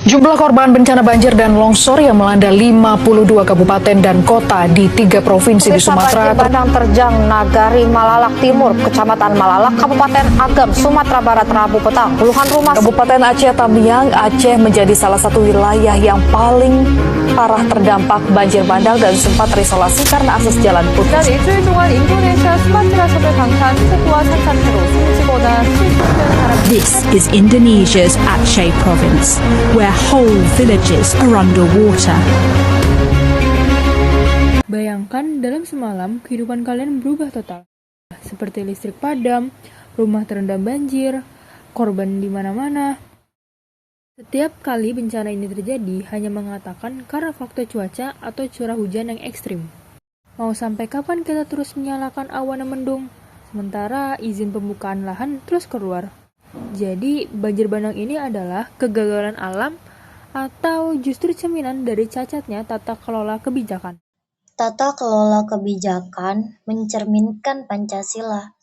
Jumlah korban bencana banjir dan longsor yang melanda 52 kabupaten dan kota di 3 provinsi di Sumatera. Banjir bandang terjang Nagari Malalak Timur, Kecamatan Malalak, Kabupaten Agam, Sumatera Barat, Rabu petang. Puluhan rumah Kabupaten Aceh Tamiang, Aceh menjadi salah satu wilayah yang paling parah terdampak banjir bandang dan sempat terisolasi karena akses jalan putus. 지난 일주일 동안 인도네시아 수마트라 섬을 강타한 폭우와 산사태로 숨지거나 실종된 사람. This is Indonesia's Aceh province, where whole villages are underwater. Bayangkan dalam semalam kehidupan kalian berubah total. Seperti listrik padam, rumah terendam banjir, korban di mana-mana. Setiap kali bencana ini terjadi hanya mengatakan karena faktor cuaca atau curah hujan yang ekstrim. Mau sampai kapan kita terus menyalakan awan yang mendung, sementara izin pembukaan lahan terus keluar? Jadi, banjir bandang ini adalah kegagalan alam atau justru cerminan dari cacatnya tata kelola kebijakan? Tata kelola kebijakan mencerminkan Pancasila.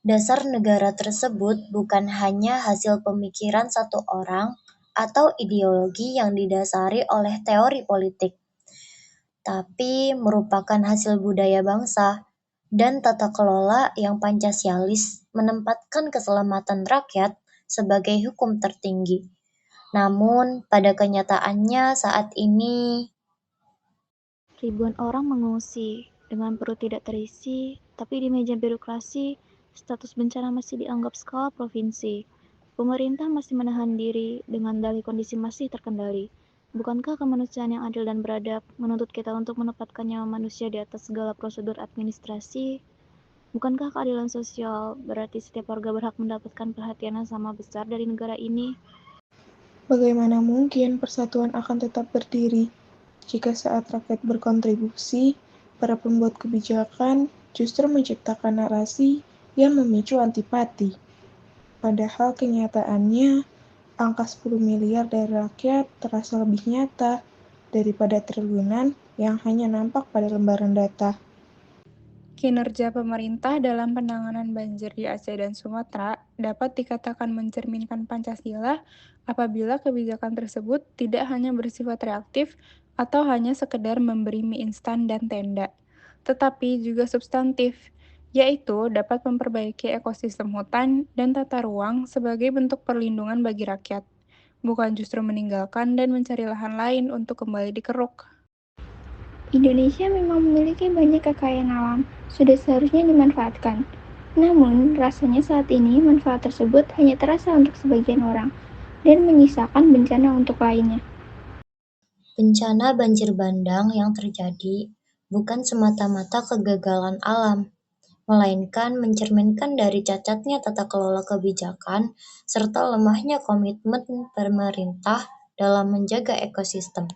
Dasar negara tersebut bukan hanya hasil pemikiran satu orang atau ideologi yang didasari oleh teori politik, tapi merupakan hasil budaya bangsa dan tata kelola yang Pancasialis menempatkan keselamatan rakyat sebagai hukum tertinggi. Namun, pada kenyataannya saat ini, ribuan orang mengungsi dengan perut tidak terisi, tapi di meja birokrasi, status bencana masih dianggap skala provinsi. Pemerintah masih menahan diri dengan dalih kondisi masih terkendali. Bukankah kemanusiaan yang adil dan beradab menuntut kita untuk menempatkan nyawa manusia di atas segala prosedur administrasi? Bukankah keadilan sosial berarti setiap warga berhak mendapatkan perhatian yang sama besar dari negara ini? Bagaimana mungkin persatuan akan tetap berdiri jika saat rakyat berkontribusi, para pembuat kebijakan justru menciptakan narasi yang memicu antipati? Padahal kenyataannya, angka 10 miliar dari rakyat terasa lebih nyata daripada triliunan yang hanya nampak pada lembaran data. Kinerja pemerintah dalam penanganan banjir di Aceh dan Sumatera dapat dikatakan mencerminkan Pancasila apabila kebijakan tersebut tidak hanya bersifat reaktif atau hanya sekedar memberi mie instan dan tenda, tetapi juga substantif, yaitu dapat memperbaiki ekosistem hutan dan tata ruang sebagai bentuk perlindungan bagi rakyat, bukan justru meninggalkan dan mencari lahan lain untuk kembali dikeruk. Indonesia memang memiliki banyak kekayaan alam, sudah seharusnya dimanfaatkan. Namun, rasanya saat ini manfaat tersebut hanya terasa untuk sebagian orang, dan menyisakan bencana untuk lainnya. bencana banjir bandang yang terjadi bukan semata-mata kegagalan alam, melainkan mencerminkan dari cacatnya tata kelola kebijakan serta lemahnya komitmen pemerintah dalam menjaga ekosistem.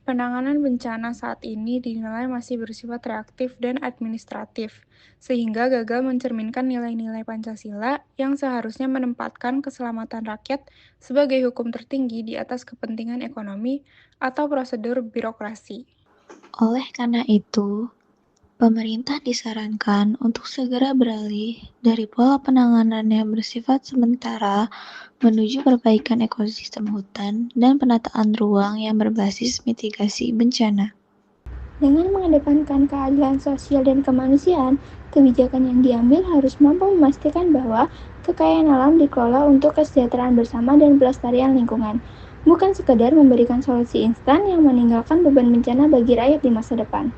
Penanganan bencana saat ini dinilai masih bersifat reaktif dan administratif, sehingga gagal mencerminkan nilai-nilai Pancasila yang seharusnya menempatkan keselamatan rakyat sebagai hukum tertinggi di atas kepentingan ekonomi atau prosedur birokrasi. Oleh karena itu, pemerintah disarankan untuk segera beralih dari pola penanganan yang bersifat sementara menuju perbaikan ekosistem hutan dan penataan ruang yang berbasis mitigasi bencana. Dengan mengedepankan keadilan sosial dan kemanusiaan, kebijakan yang diambil harus mampu memastikan bahwa kekayaan alam dikelola untuk kesejahteraan bersama dan pelestarian lingkungan, bukan sekedar memberikan solusi instan yang meninggalkan beban bencana bagi rakyat di masa depan.